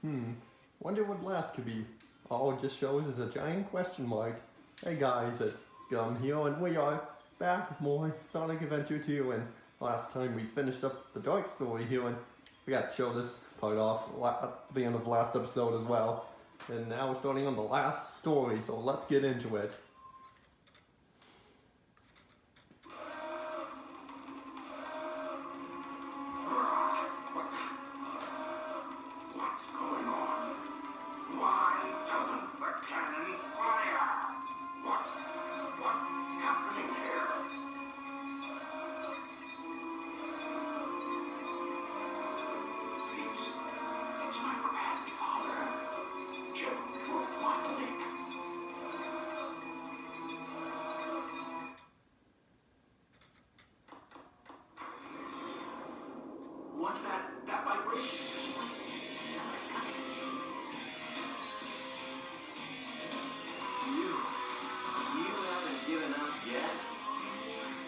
Hmm. Wonder what last could be. All it just shows is a giant question mark. Hey guys, it's Gum here, and we are back with more Sonic Adventure 2. And last time we finished up the Dark story here, and forgot to show this part off at the end of the last episode as well. And now we're starting on the last story, so let's get into it. What's that? That vibration? Something's coming. You haven't given up yet?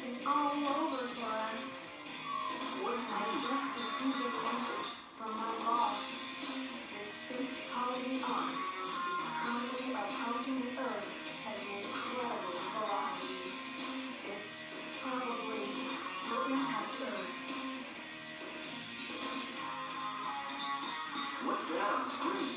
It's all over for us. What do I you mean? just received a message from my boss. The space colony Ark is currently approaching the Earth at an incredible velocity. It probably will impact Earth. What's that on the screen?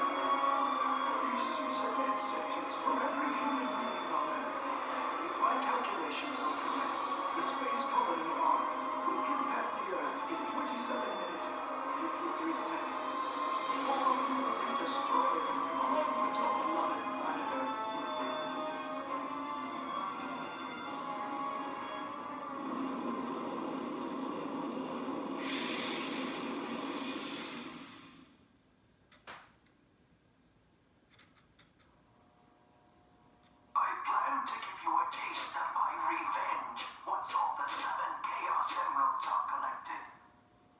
He sees a death sentence for every human being on Earth. If my calculations are correct, the space colony Ark will impact the Earth in 27 minutes and 53 seconds. All will be destroyed, along with your beloved planet Earth. I plan to give you a taste of my revenge once all the 7 Chaos Emeralds are collected.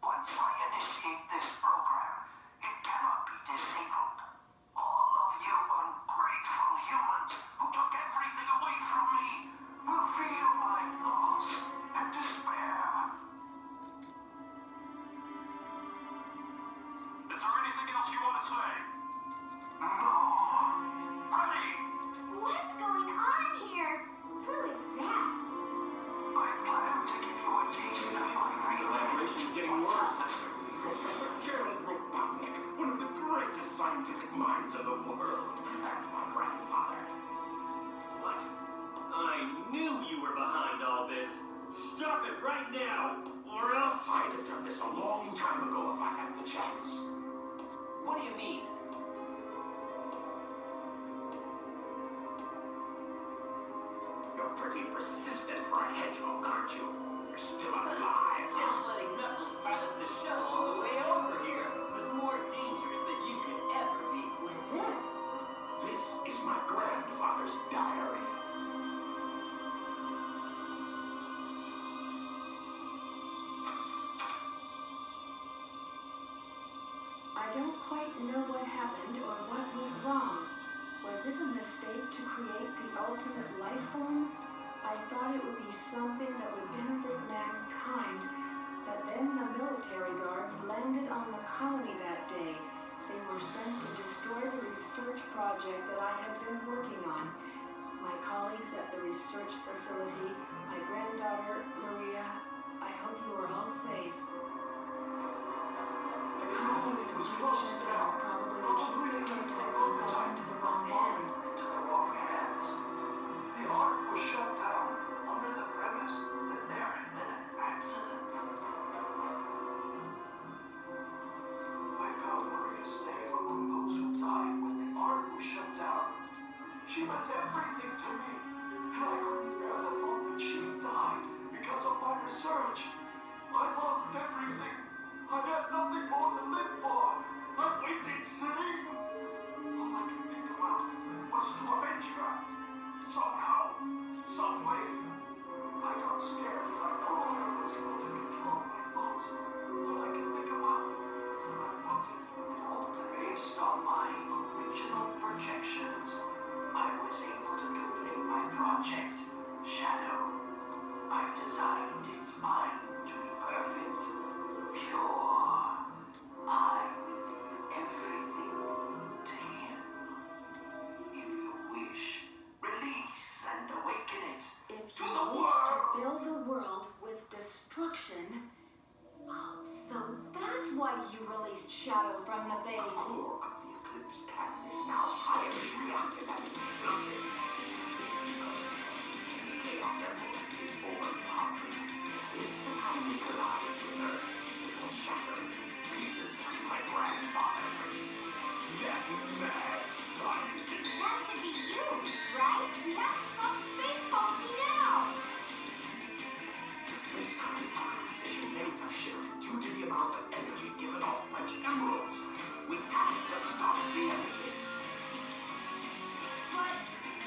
Once I initiate this program, it cannot be disabled. All of you ungrateful humans who took everything away from me will feel my loss and despair. Is there anything else you want to say? No. Ready? What's going on here? Who is that? I plan to give you a taste of my The revenge. vibration's getting worse. Professor Gerald Robotnik, one of the greatest scientific minds in the world, and my grandfather. What? I knew you were behind all this. Stop it right now, or else... I'd have done this a long time ago if I had the chance. What do you mean? You're pretty persistent for a hedgehog, aren't you? You're still alive. Just letting Knuckles pilot the shuttle on the way over here was more dangerous than you could ever be. With this? This is my grandfather's diary. I don't quite know what happened or what went wrong. Was it a mistake to create the ultimate life form? I thought it would be something that would benefit mankind, but then the military guards landed on the colony that day. They were sent to destroy the research project that I had been working on. My colleagues at the research facility, my granddaughter, Maria, I hope you are all safe. The colony was completely shut down, probably to keep the prototype from falling into the wrong hands. To the wrong hands. The Ark was shut down under the premise that there had been an accident. I found Maria's name among those who died when the Ark was shut down. She meant everything to me, and I couldn't bear the thought that she died because of my research. I lost everything. I had nothing more to live for. I went insane. All I could think about was to avenge her. Somehow, some way. I got scared as I no longer was able to control my thoughts. All I could think about was that I wanted it all based on my original projections. I was able to complete my project, Shadow. I designed its mind to be perfect, pure, why you released Shadow from the base. Core of the Eclipse cannon is now highly reactive and explosive. Chaos Emerald is overpowered. If the tiny collides with Earth, it will shatter into pieces like my grandfather. That mad scientist. That should be you, right? We have to stop the space company now. This kind of organization may have shifted due to the amount of energy given off by the emeralds. We have to stop the energy. But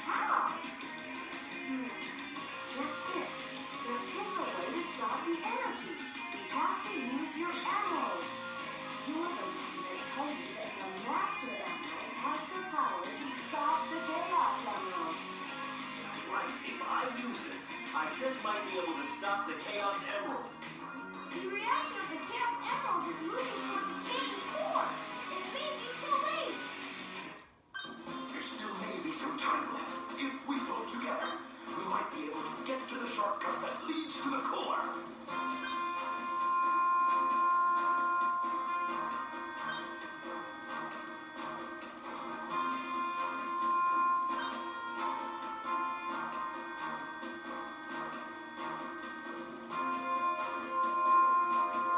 how? That's it. There is a way to stop the energy. We have to use your emerald. You're the one that told me that the Master Emerald has the power to stop the Chaos Emerald. That's right. If I use this, I just might be able to stop the Chaos Emerald. The reaction of the Chaos Emerald is moving towards the station's core. It may be too late. There still may be some time left. If we pull together, we might be able to get to the shortcut that leads to the core.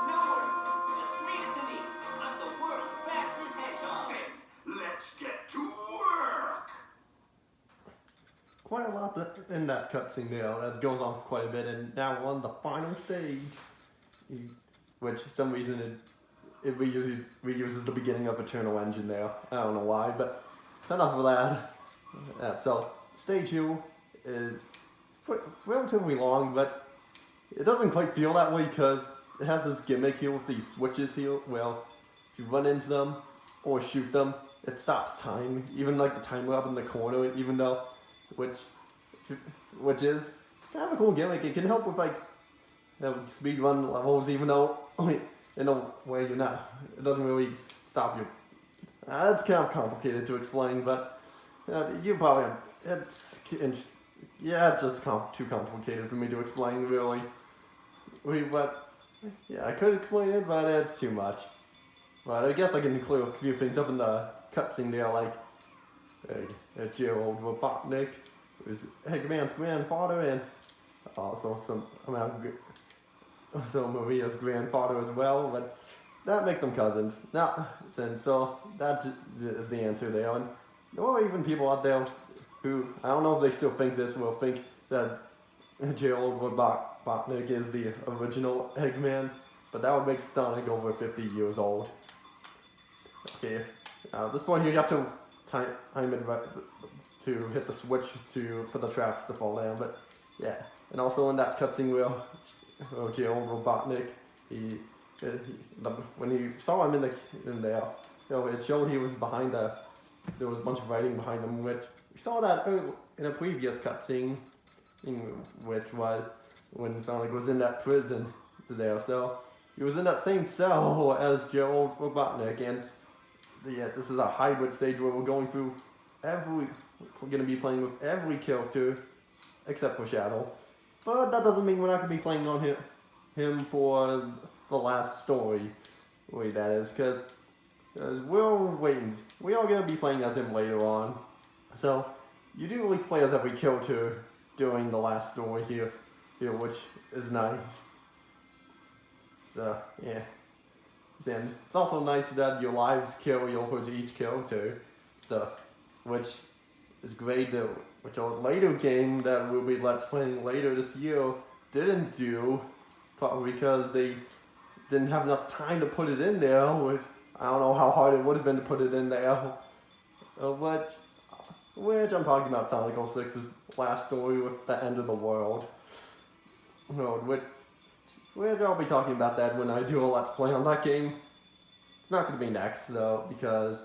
No worries. Just leave it to me. I'm the world's fastest hedgehog. Let's get to work. Quite a lot in that cutscene there that goes on for quite a bit, and now we're on the final stage, which for some reason it reuses the beginning of Eternal Engine there. I don't know why, but enough of that. So stage 2 is relatively long, but it doesn't quite feel that way because it has this gimmick here with these switches here. Well, if you run into them or shoot them, it stops time. Even like the timer up in the corner, even though, which is kind of a cool gimmick. It can help with like speed run levels, even though in a way you're not. It doesn't really stop you. It's kind of complicated to explain, but you probably it's just too complicated for me to explain really. But yeah, I could explain it, but it's too much. But I guess I can clear a few things up in the cutscene there, like Gerald Robotnik, who's Eggman's grandfather, and also Maria's grandfather as well. But that makes them cousins. Now, so that is the answer there. And there are even people out there who, I don't know if they still think this, will think that Gerald Robotnik is the original Eggman, but that would make Sonic over 50 years old. Okay, at this point here you have to time it right to hit the switch for the traps to fall down, but yeah. And also in that cutscene where Gerald Robotnik, when you saw him in there, it showed he was behind there was a bunch of writing behind him, which we saw that in a previous cutscene, which was when Sonic was in that prison there. So he was in that same cell as Gerald Robotnik, and yeah, this is a hybrid stage where we're going through we're going to be playing with every character except for Shadow. But that doesn't mean we're not going to be playing on him for the last story, that is, because we're waiting. We are going to be playing as him later on. So you do at least play as every character during the last story here, which is nice. So yeah. And it's also nice that your lives carry over to each character, so which is great. Which a later game that we'll be let's playing later this year didn't do, probably because they didn't have enough time to put it in there. Which I don't know how hard it would have been to put it in there. Which I'm talking about Sonic 06's last story with the end of the world. Which I'll be talking about that when I do a Let's Play on that game. It's not going to be next, though, because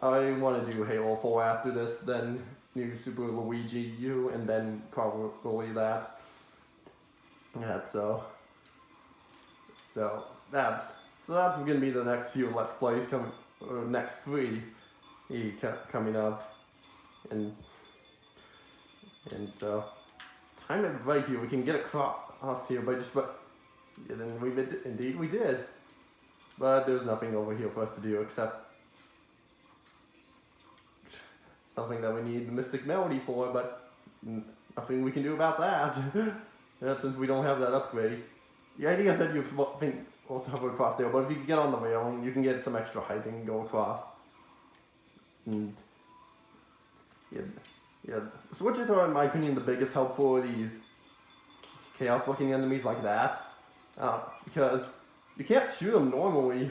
I want to do Halo 4 after this, then New Super Luigi U, and then probably that. So that's going to be the next few Let's Plays next 3 coming up. And so, time it right here. We can get across here by just... Yeah, then we did. but there's nothing over here for us to do except something that we need the Mystic Melody for, but nothing we can do about that. Yeah, since we don't have that upgrade. The idea is that you think we'll hover across there, but if you can get on the railing, you can get some extra height and go across. And yeah, switches are, in my opinion, the biggest help for these chaos-looking enemies like that, because you can't shoot them normally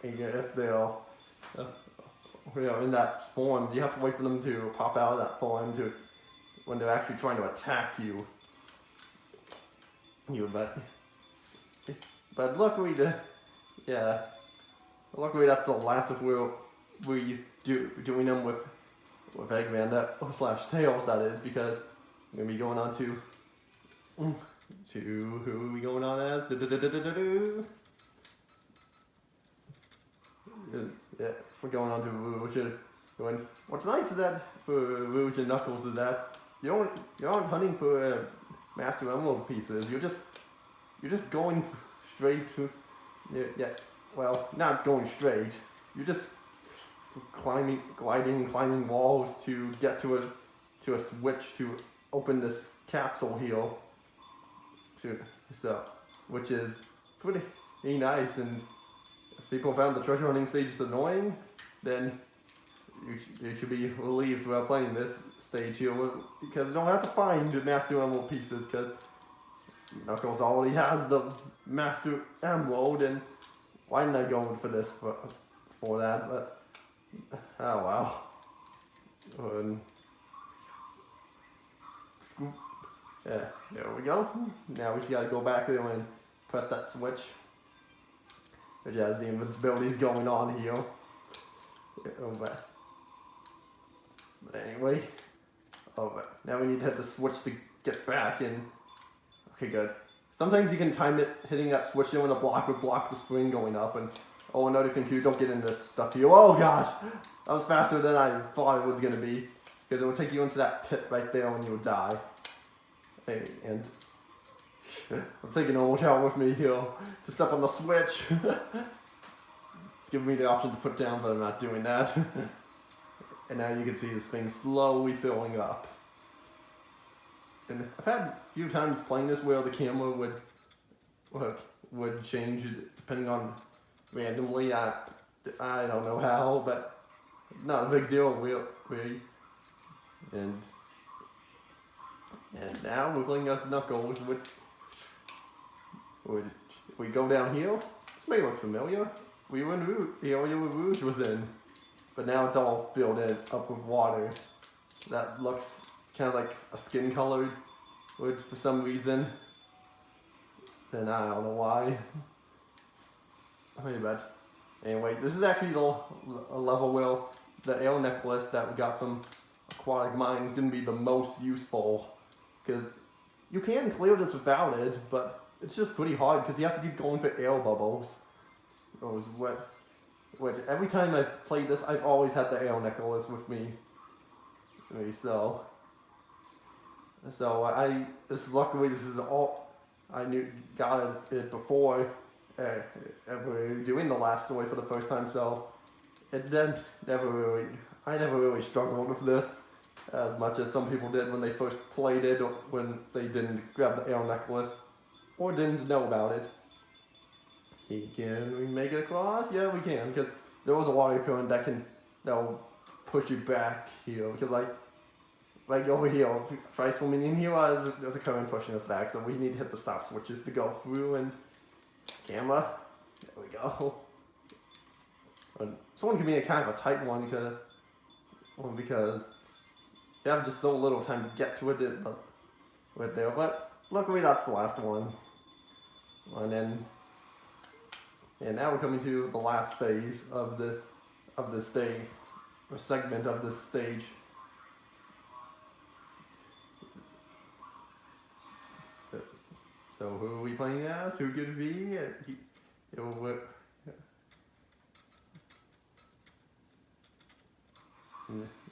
if they're in that form. You have to wait for them to pop out of that form when they're actually trying to attack you. But luckily luckily that's the last of we doing them with Eggman / Tails, that is, because we're gonna be going on to who are we going on as? Yeah, we're going on to Rouge. What's nice is that for Rouge and Knuckles is that you aren't hunting for Master Emerald pieces. You're just going straight to well, not going straight. You're just climbing walls to get to a switch to open this capsule here. Which is pretty nice, and if people found the treasure hunting stage annoying, then you should be relieved while playing this stage here, because you don't have to find the Master Emerald pieces, because Knuckles already has the Master Emerald, and why didn't I go for this for that? But oh wow. Yeah, there we go. Now we just gotta go back there and press that switch, which has the invincibility's going on here. But anyway, now we need to hit the switch to get back in. Okay, good. Sometimes you can time it hitting that switch there when the block would block the spring going up. And another thing too, don't get into this stuff here. Oh gosh, that was faster than I thought it was gonna be, because it would take you into that pit right there and you would die. And I'm taking Old Town with me here to step on the switch. It's giving me the option to put down, but I'm not doing that. And now you can see this thing slowly filling up. And I've had a few times playing this where the camera would change depending on randomly. I don't know how, but not a big deal really. And now we're playing as Knuckles, which if we go down here, this may look familiar. We were in the area where Rouge was in, but now it's all filled up with water. That looks kind of like a skin colored wood for some reason. Then I don't know why. But anyway, this is actually a level where the ale necklace that we got from Aquatic Mines didn't be the most useful. Because you can clear this without it, but it's just pretty hard because you have to keep going for air bubbles. Which every time I've played this, I've always had the air necklace with me. So luckily this is all I got it before ever doing the last story for the first time. So I never really struggled with this as much as some people did when they first played it, or when they didn't grab the air necklace, or didn't know about it. See, can we make it across? Yeah, we can, because there was a water current that'll push you back here, because like over here, if you try swimming in here, there's a current pushing us back, so we need to hit the stop switches to go through, and camera, there we go. And this one can be a kind of a tight one, because you have just so little time to get to it right there, but luckily that's the last one. And now we're coming to the last phase of the stage, or segment of this stage. So who are we playing as? Who could it be?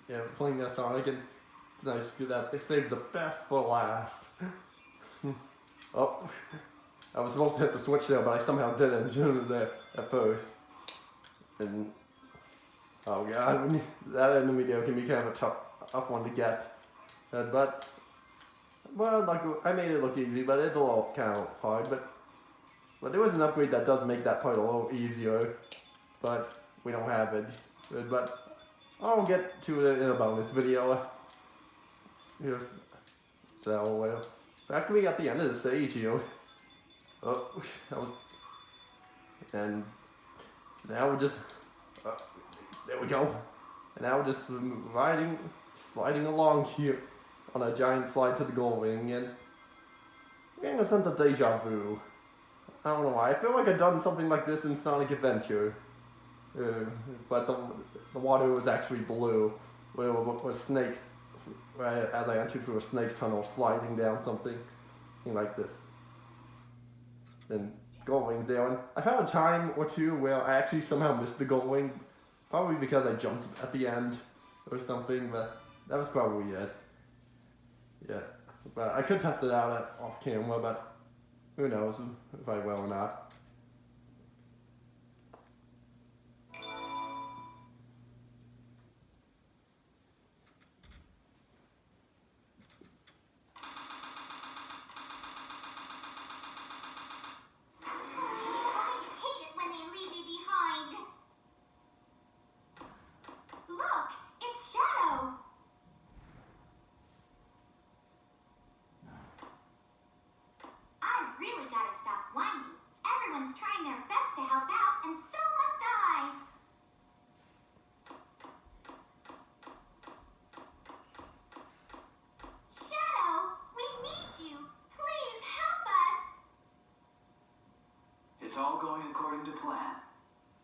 Yeah, playing that Sonic, and it's nice to do that. They saved the best for last. Oh, I was supposed to hit the switch there, but I somehow didn't there at first. And oh god, that enemy there can be kind of a tough one to get. But well, like I made it look easy, but it's a little kind of hard. But there was an upgrade that does make that part a little easier, but we don't have it. But I'll get to it in a bonus video. Here's so well. After we got the end of the stage here, oh, that was, and now we're just, there we go. And now we're just sliding along here on a giant slide to the goal ring, and getting a sense of deja vu. I don't know why. I feel like I've done something like this in Sonic Adventure, but the water was actually blue, where it was snaked. As I entered through a snake tunnel, sliding down something like this. Then goal ring's there, and I've had a time or two where I actually somehow missed the goal ring, probably because I jumped at the end or something, but that was probably it. Yeah, but I could test it out off camera, but who knows if I will or not. It's all going according to plan.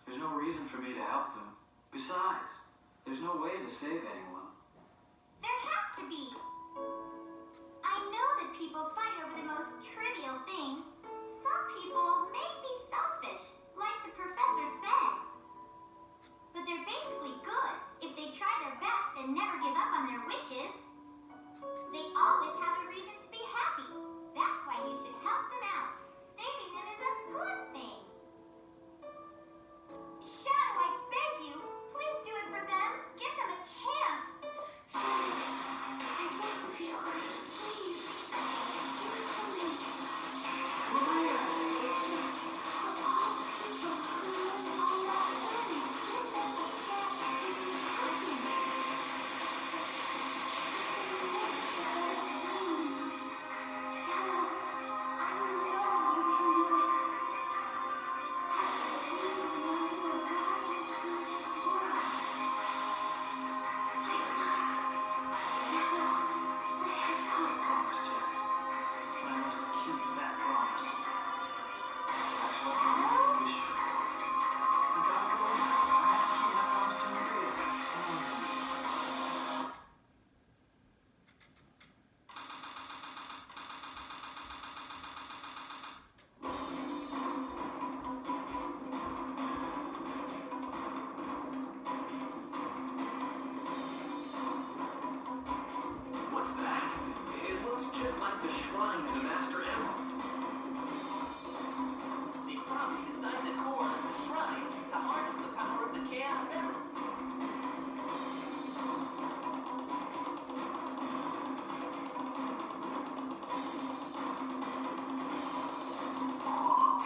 There's no reason for me to help them. Besides, there's no way to save anyone. There has to be. I know that people fight over the most trivial things. Some people may be selfish, like the professor said. But they're basically good if they try their best and never give up on their wishes. They always have a reason to be happy. That's why you should help them out. Saving them is a good thing. Shadow, I beg you, please do it for them. Give them a chance. I beg of you, please. Do it for me. Maria! For all the people who all our friends, give them a chance to be happy. Shadow, I know you can do it. That's the reason why you were brought into this world. Sayonara, Shadow the Hedgehog. Promise, Terry. I must keep that promise. That's what I really wish for. I gotta go now. I have to keep my promise to Maria. What's that? It looks just like the shrine of the Master Emerald. They probably designed the core of the shrine to harness the power of the Chaos Emeralds.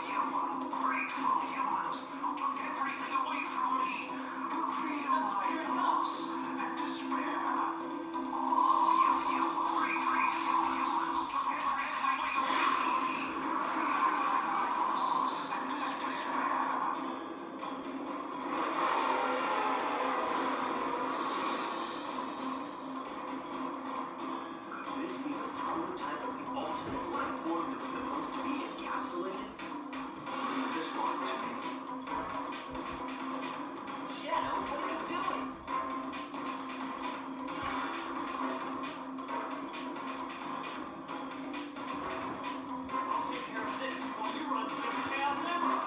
You ungrateful humans who took everything away from me. You feel my loss and despair. Oh, you ungrateful humans took everything away from me. You feel my loss and despair. Could this be the prototype of the alternate life form that was supposed to be encapsulated? Leave this one to me. Shadow, what are you doing? I'll take care of this while you run to the Chaos Emerald.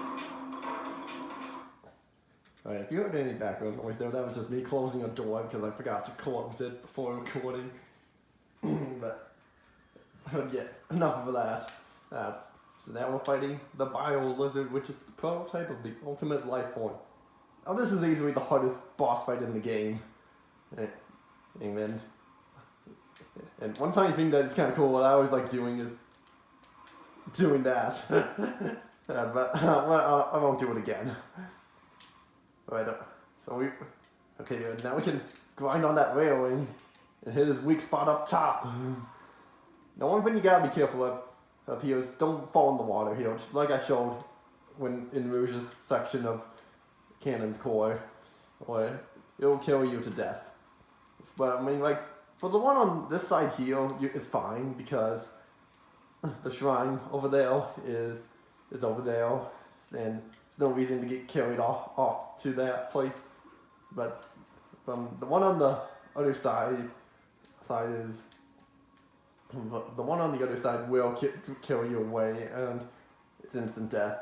Alright, if you heard any background noise there, that was just me closing a door because I forgot to close it before recording. But yeah, enough of that. So now we're fighting the Bio Lizard, which is the prototype of the ultimate life form. Now this is easily the hardest boss fight in the game. And one funny thing that is kind of cool, what I always like doing is doing that. But I won't do it again. Alright, so okay, now we can grind on that railing and hit his weak spot up top. Now one thing you gotta be careful of here is don't fall in the water here, just like I showed in Rouge's section of Cannon's Core, or it'll kill you to death. But I mean, like, for the one on this side here, it's fine because the shrine over there is over there, and there's no reason to get carried off to that place. But from the one on the other side is the one on the other side will kill you away, and it's instant death.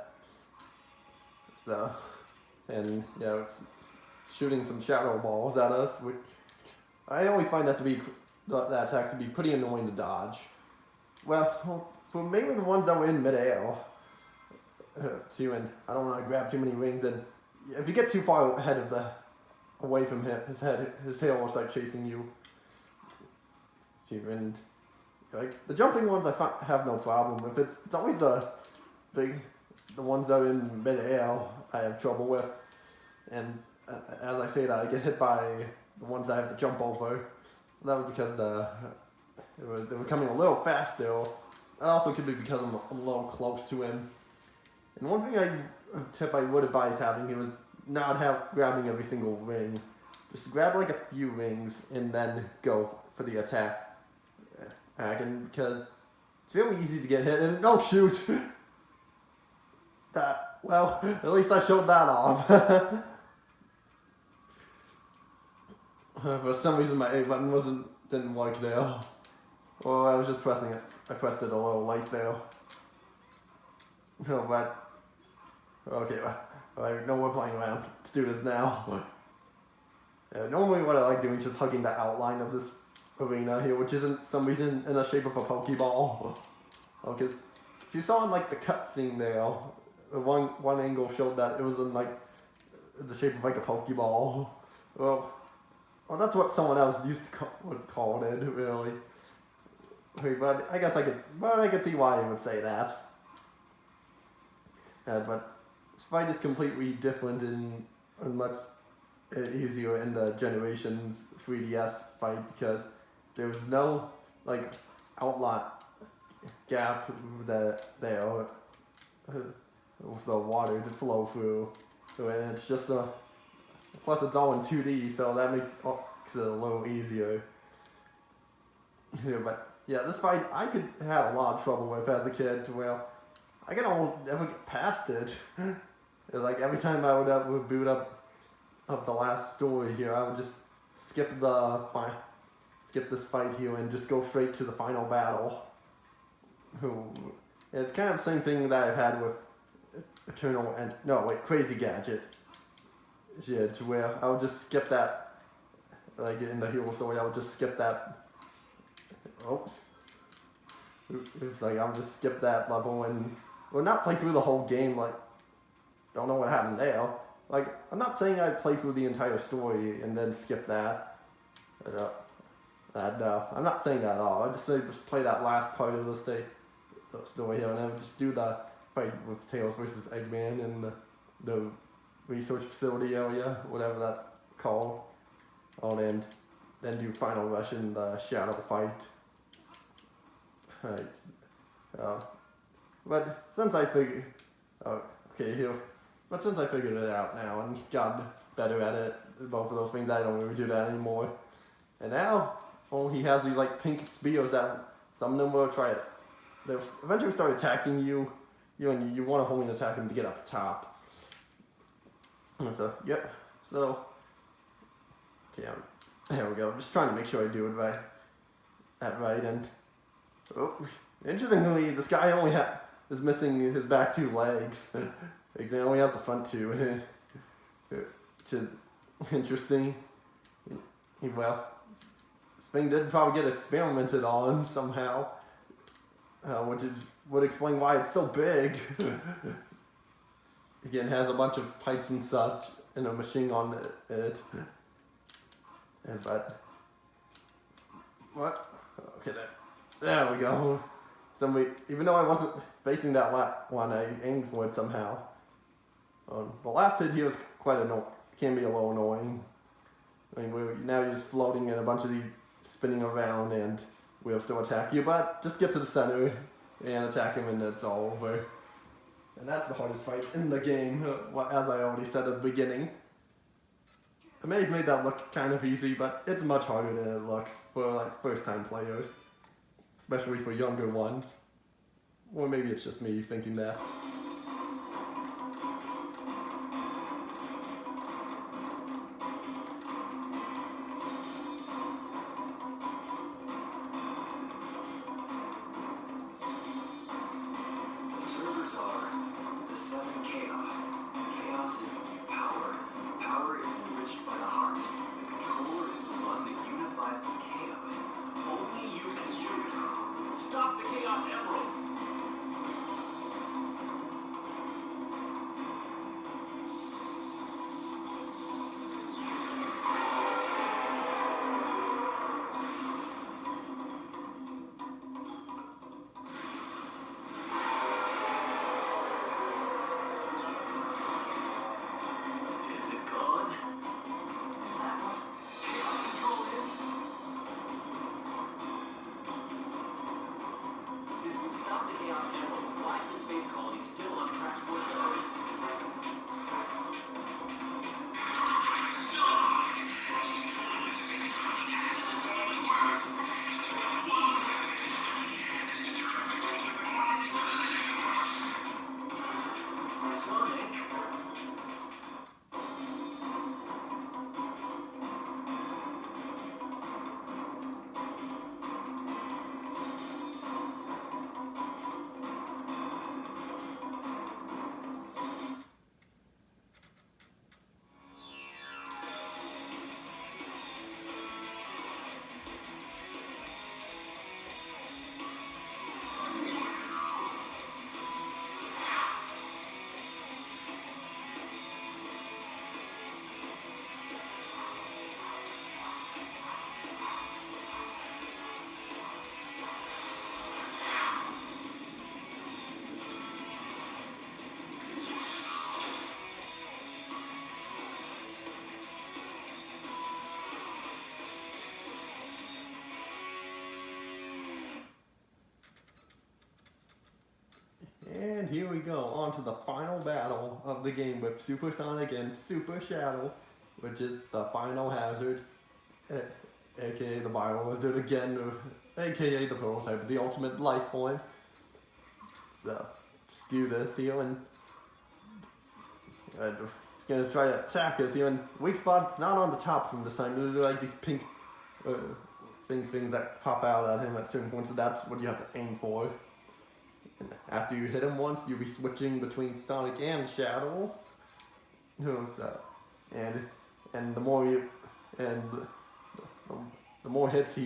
So, and yeah, it's shooting some shadow balls at us, which I always find that attack to be pretty annoying to dodge. Well, for maybe the ones that were in midair, too, and I don't want to grab too many rings, and if you get too far away from his tail will start chasing you. And like the jumping ones, I have no problem with. It's always the ones that are in midair I have trouble with, and as I say that, I get hit by the ones I have to jump over. That was because they were coming a little faster. That also could be because I'm a little close to him. And one tip I would advise having is not grabbing every single ring. Just grab like a few rings and then go for the attack. Because it's really easy to get hit and oh shoot! Well, at least I showed that off. For some reason my A button didn't work there. Or I was just pressing it. I pressed it a little late there. No, but okay, I know we're playing around. Let's do this now. Normally what I like doing is just hugging the outline of this arena here, which isn't some reason in the shape of a Pokeball. Because if you saw in like the cutscene there, one angle showed that it was in like the shape of like a Pokeball. Well, that's what someone else would call it, really. But I guess I could see why he would say that. But this fight is completely different and much easier in the Generations 3DS fight because there was no like outline gap there with the water to flow through. So it's just plus it's all in 2D, so that makes it a little easier. Yeah, but yeah, this fight I had a lot of trouble with as a kid. Well, I could almost never get past it. Like every time I would boot up the last story here, I would just skip this fight here and just go straight to the final battle. It's kind of the same thing that I've had with Crazy Gadget. Yeah, to where I would just skip that, like in the hero story, I would just skip that. Oops. It's like I'll just skip that level and not play through the whole game. Like, don't know what happened there. Like, I'm not saying I play through the entire story and then skip that. No, I'm not saying that at all. I just say just play that last part of the story here, and then just do the fight with Tails versus Eggman in the research facility area, whatever that's called. And then do Final Rush in the Shadow fight. Right. But since I figured it out now and got better at it, both of those things, I don't really do that anymore. And now, he has these like pink spears that some of them will try it. They'll eventually start attacking you, and you want to hold and attack them to get up top. So, yep. So, okay, there we go. I'm just trying to make sure I do it right. And interestingly, this guy only is missing his back two legs. He only has the front two, which is interesting. This thing did probably get experimented on somehow, which is would explain why it's so big. Again, it has a bunch of pipes and such, and a machine on it. And but what? Okay, there we go. Even though I wasn't facing that one, I aimed for it somehow. The last hit here was quite can be a little annoying. I mean, now you're just floating and a bunch of these spinning around, and we'll still attack you, but just get to the center and attack him, and it's all over. And that's the hardest fight in the game, as I already said at the beginning. I may have made that look kind of easy, but it's much harder than it looks for like first-time players, especially for younger ones. Or maybe it's just me thinking that. And here we go, on to the final battle of the game with Super Sonic and Super Shadow, which is the final hazard, aka the Biolizard again, aka the prototype, the ultimate life form. So, skew this here, and it's going to try to attack us here, and weak spot's not on the top from this time. They're like these pink things that pop out at him at certain points, so that's what you have to aim for. And after you hit him once, you'll be switching between Sonic and Shadow. So, and the more the more hits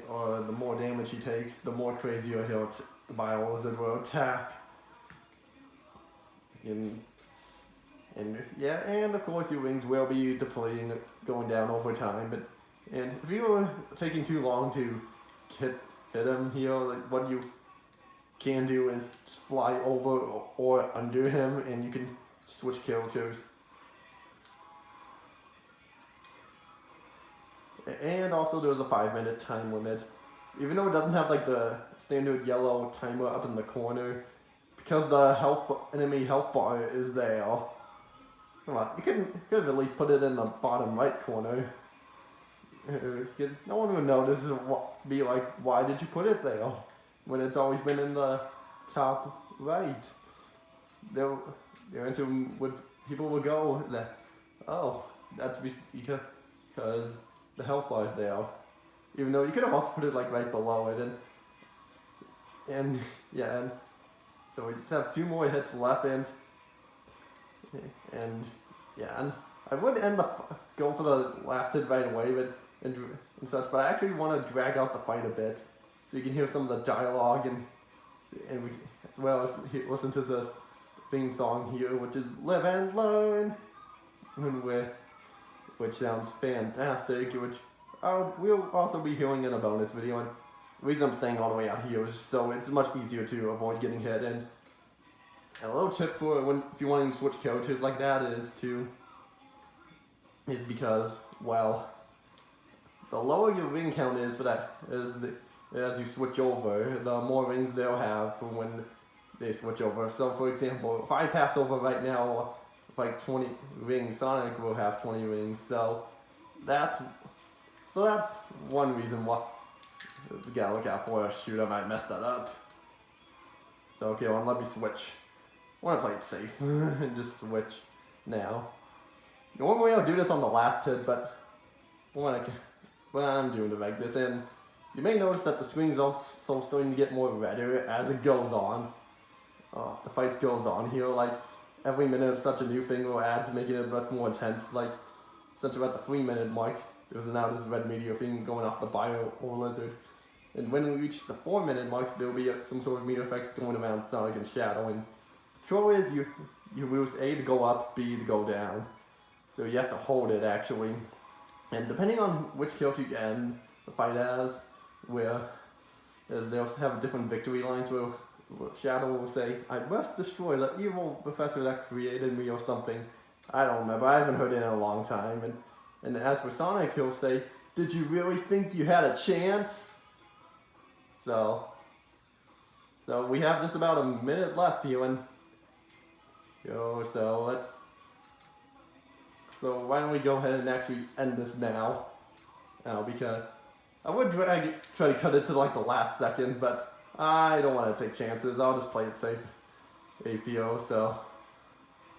or the more damage he takes, the more crazier the Biolizard will attack. And of course your wings will be depleting, going down over time. And if you were taking too long to hit him here, like what you can do is just fly over or under him, and you can switch characters. And also there's a 5-minute time limit. Even though it doesn't have like the standard yellow timer up in the corner, because the enemy health bar is there. Come on, you could have at least put it in the bottom right corner. No one would notice and be like, why did you put it there? When it's always been in the top right. People will go that, oh, that's because the health bar is there. Even though you could have also put it like right below it, and so we just have 2 more hits left, and I would go for the last hit right away, and such, but I actually want to drag out the fight a bit, so you can hear some of the dialogue and and we as well as listen to this theme song here, which is "Live and Learn," which sounds fantastic. Which we'll also be hearing in a bonus video. And the reason I'm staying all the way out here is so it's much easier to avoid getting hit. And a little tip for if you're wanting to switch characters like that is because, well, the lower your ring count is for that, as you switch over, the more rings they'll have for when they switch over. So for example, if I pass over right now, like 20 rings, Sonic will have 20 rings. So that's one reason why we gotta look out for. Shoot, I might mess that up. So okay, well, let me switch. I want to play it safe and just switch now. Normally I'll do this on the last hit, but when I'm doing it like this, and you may notice that the screen's also starting to get more redder as it goes on. The fight goes on here, like every minute such a new thing will add to making it much more intense. Like since we're at the 3-minute mark, there's now this red meteor thing going off the Bio or Lizard. And when we reach the 4-minute mark, there will be some sort of meteor effects going around Sonic and Shadow. And control is you use A to go up, B to go down. So you have to hold it actually. And depending on which character you end the fight as they'll have different victory lines where Shadow will say, "I must destroy the evil professor that created me," or something. I don't remember, I haven't heard it in a long time. And as for Sonic, he'll say, "Did you really think you had a chance?" So we have just about a minute left here, and so why don't we go ahead and actually end this now? Because I would try to cut it to like the last second, but I don't want to take chances. I'll just play it safe. APO, so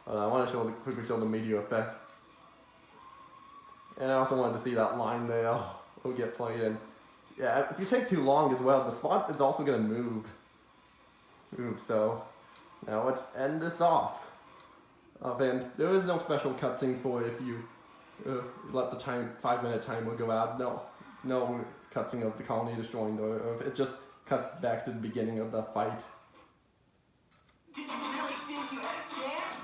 I want to quickly show the meteor effect. And I also wanted to see that line there will get played. And yeah, if you take too long as well, the spot is also going to move. So now let's end this off. And there is no special cutscene for if you let the 5-minute timer go out. No cutscene of the colony destroying, or if it just cuts back to the beginning of the fight. Did you really think you had a chance?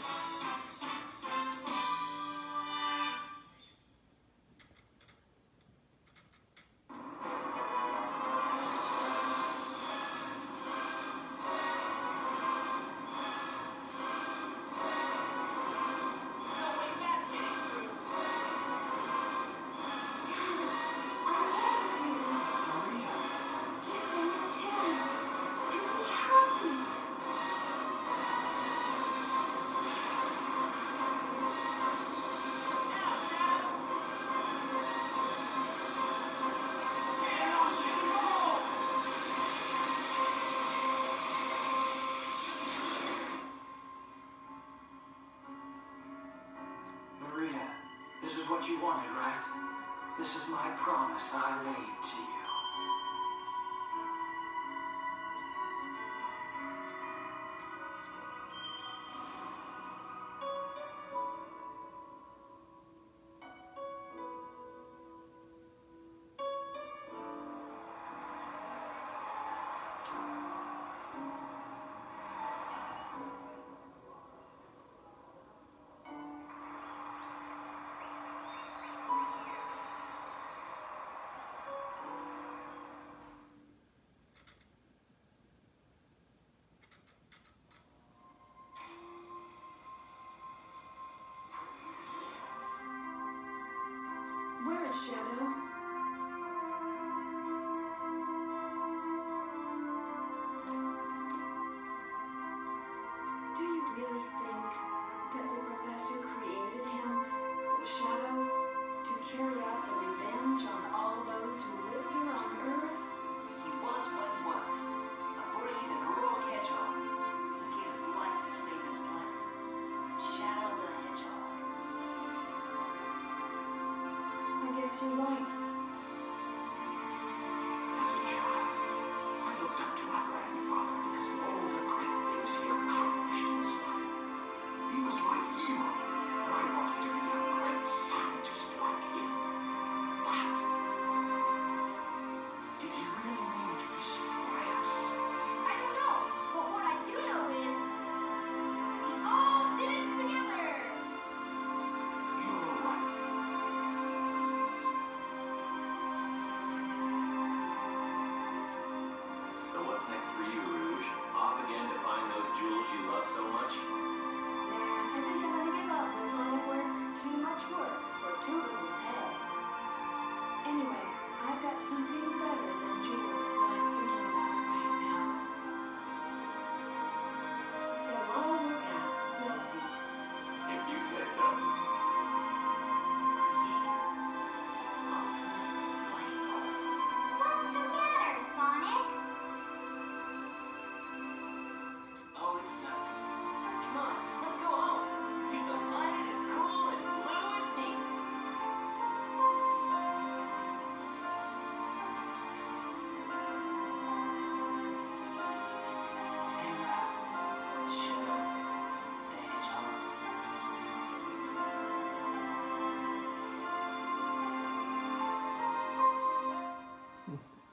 No way that's getting through. Maria, Give them a chance to be happy. Now, Shadow. Get on control. Maria, this is what you wanted, right? This is my promise I made to you. Where is Shadow? Do you really think that the professor created him, or Shadow, to carry out the revenge on all those who live here on Earth? He was what he was. A brave and heroic hedgehog who gave his life to save his planet. Shadow the Hedgehog. I guess you're right. As a child, I looked up to my grandfather because of all the great things he accomplished in his life. He was my hero, and I wanted to be a great scientist like him. But did he really mean to destroy us? I don't know.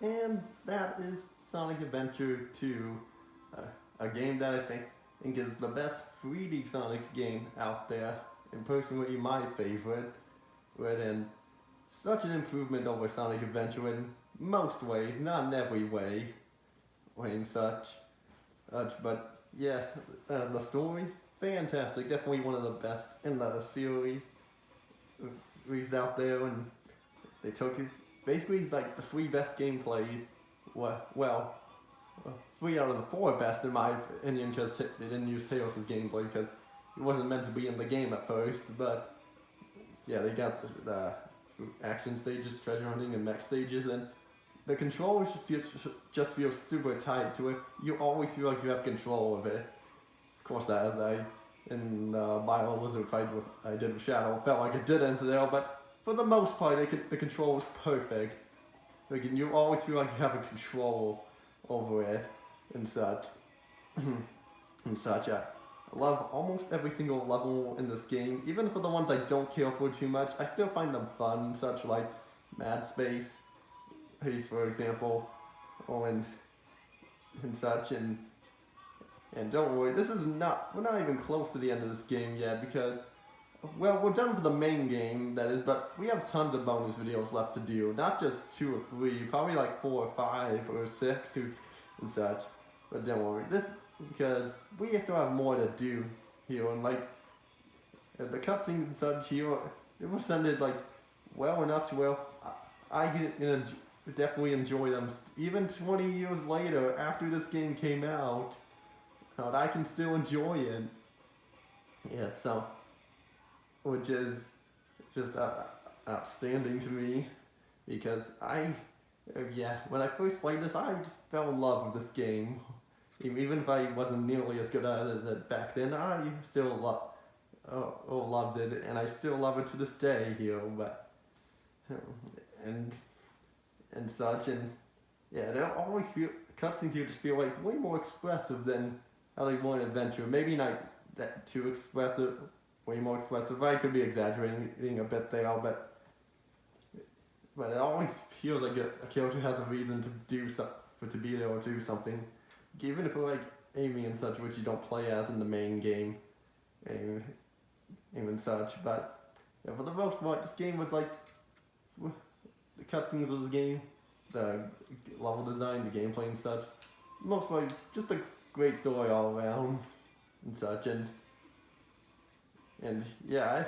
And that is Sonic Adventure 2, a game that I think is the best 3D Sonic game out there, and personally my favorite, wherein such an improvement over Sonic Adventure in most ways, not in every way, and such, but yeah, the story, fantastic, definitely one of the best in the series out there, and they took it, basically it's like the 3 best gameplays, well, 3 out of the 4 best in my opinion, because they didn't use Tails' gameplay, because he wasn't meant to be in the game at first, but yeah, they got the action stages, treasure hunting, and mech stages, and the controls just feel super tight to it. You always feel like you have control of it. Of course, as in Bio Lizard fight I did with Shadow, felt like it didn't there, but for the most part, the control was perfect. Like, you always feel like you have a control over it and such. and such. I love almost every single level in this game. Even for the ones I don't care for too much, I still find them fun, such like Mad Space, for example, and such, and don't worry, we're not even close to the end of this game yet, because, well, we're done with the main game, that is, but we have tons of bonus videos left to do, not just 2 or 3, probably like 4 or 5 or 6 and such, but don't worry, because we still have more to do here, and like, the cutscenes and such here, it was ended like, well enough to where I can definitely enjoy them, even 20 years later, after this game came out, I can still enjoy it. Yeah, so, which is just outstanding to me, because when I first played this, I just fell in love with this game. Even if I wasn't nearly as good at it as it back then, I still loved it, and I still love it to this day here, but, and such, and yeah, they always feel, cutscenes here just feel like way more expressive than how they were in Adventure. Maybe not that too expressive, way more expressive. I could be exaggerating a bit there, but it always feels like a character has a reason to do to be there or do something, even if like Amy and such, which you don't play as in the main game, and such. But yeah, for the most part, this game was like, the cutscenes of this game, the level design, the gameplay and such, mostly just a great story all around and such, and yeah, I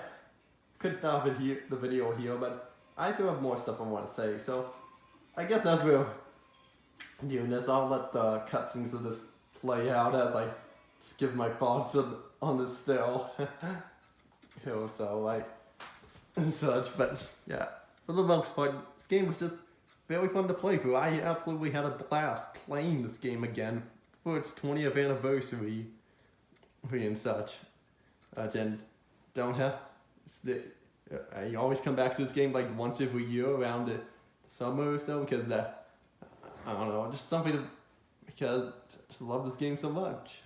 could stop it here, the video here, but I still have more stuff I want to say, so I guess as we're doing this, I'll let the cutscenes of this play out as I just give my thoughts on this still. So like, and such, but yeah, for the most part, this game was just very fun to play through. I absolutely had a blast playing this game again for its 20th anniversary and such. And don't have, I always come back to this game like once every year around the summer or so, because I don't know, just something because I just love this game so much.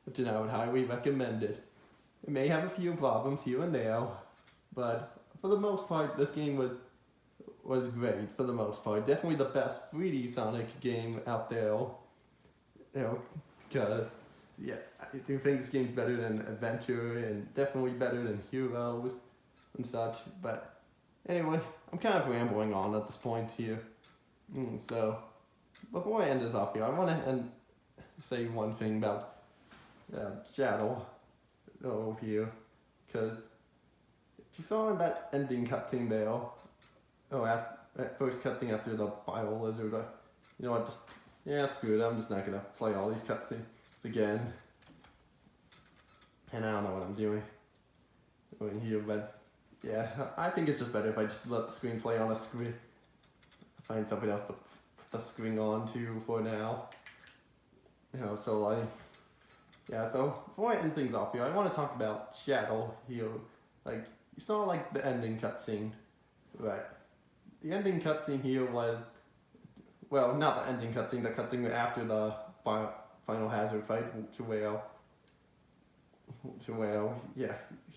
But I would highly recommend it. It may have a few problems here and there, but for the most part, this game was great for the most part. Definitely the best 3D Sonic game out there. Because, yeah, I do think this game's better than Adventure and definitely better than Heroes and such. But anyway, I'm kind of rambling on at this point here. So, before I end this off here, I want to say one thing about Shadow here. Because if you saw in that ending cutscene there, that first cutscene after the Bio Lizard, you know what, screw it, I'm just not going to play all these cutscenes again. And I don't know what I'm doing here, but yeah, I think it's just better if I just let the screen play on a screen. Find something else to put the screen on to for now. So before I end things off here, I want to talk about Shadow here. Like, you saw like the ending cutscene, right? The ending cutscene here was, well, not the ending cutscene, the cutscene after the final hazard fight to where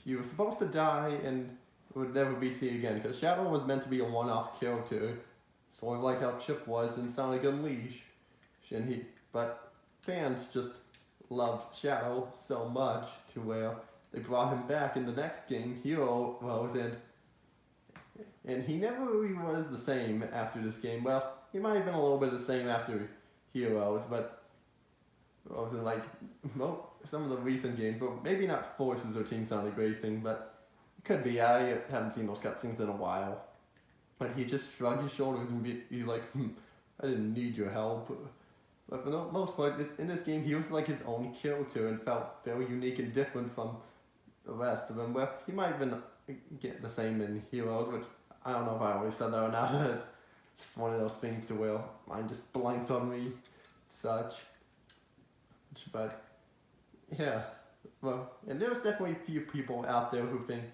he was supposed to die and would never be seen again, because Shadow was meant to be a one-off character, sort of like how Chip was in Sonic Unleashed. But fans just loved Shadow so much to where they brought him back in the next game, Heroes, and he never really was the same after this game. Well, he might have been a little bit the same after Heroes, but wasn't like some of the recent games, well, maybe not Forces or Team Sonic Racing, but it could be. I haven't seen those cutscenes in a while. But he just shrugged his shoulders and he's like, I didn't need your help. But for the most part, in this game, he was like his own character and felt very unique and different from the rest of them. Well, he might have been get the same in Heroes, which I don't know if I always said that or not. Just one of those things to where mine just blanks on me, such. But yeah, well, and there's definitely a few people out there who think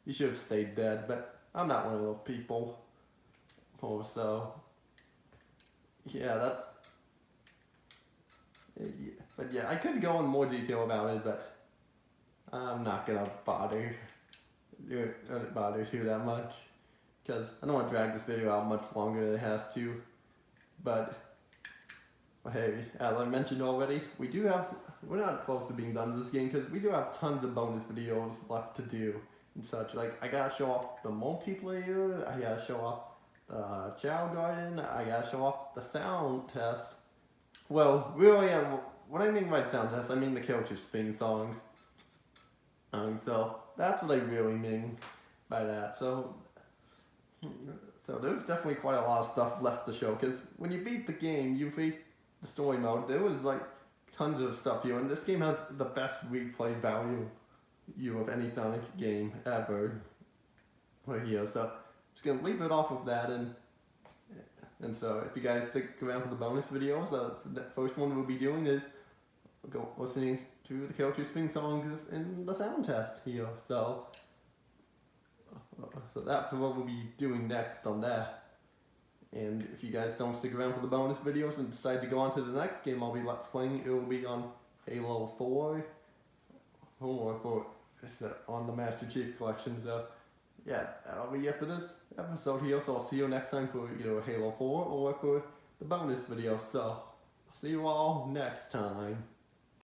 he should have stayed dead, but I'm not one of those people. So yeah, that's. But yeah, I could go in more detail about it, but I'm not gonna bother you that much, because I don't want to drag this video out much longer than it has to. But hey, as I mentioned already, we're not close to being done with this game, because we do have tons of bonus videos left to do and such. Like, I gotta show off the multiplayer, I gotta show off the Chow Garden, I gotta show off the sound test. Well, really, what I mean by sound test, I mean the characters' theme songs. So that's what I really mean by that. So there's definitely quite a lot of stuff left to show, because when you beat the game, you beat the story mode, there was like tons of stuff here, and this game has the best replay value of any Sonic game ever right here. So I'm just gonna leave it off of that, and so if you guys stick around for the bonus videos, the first one we'll be doing is go listening to the characters' theme songs in the sound test here. So that's what we'll be doing next on that. And if you guys don't stick around for the bonus videos and decide to go on to the next game I'll be let's playing, it will be on Halo 4 on the Master Chief Collection. So yeah, that'll be it for this episode here. So I'll see you next time for either Halo 4 or for the bonus video. So I'll see you all next time.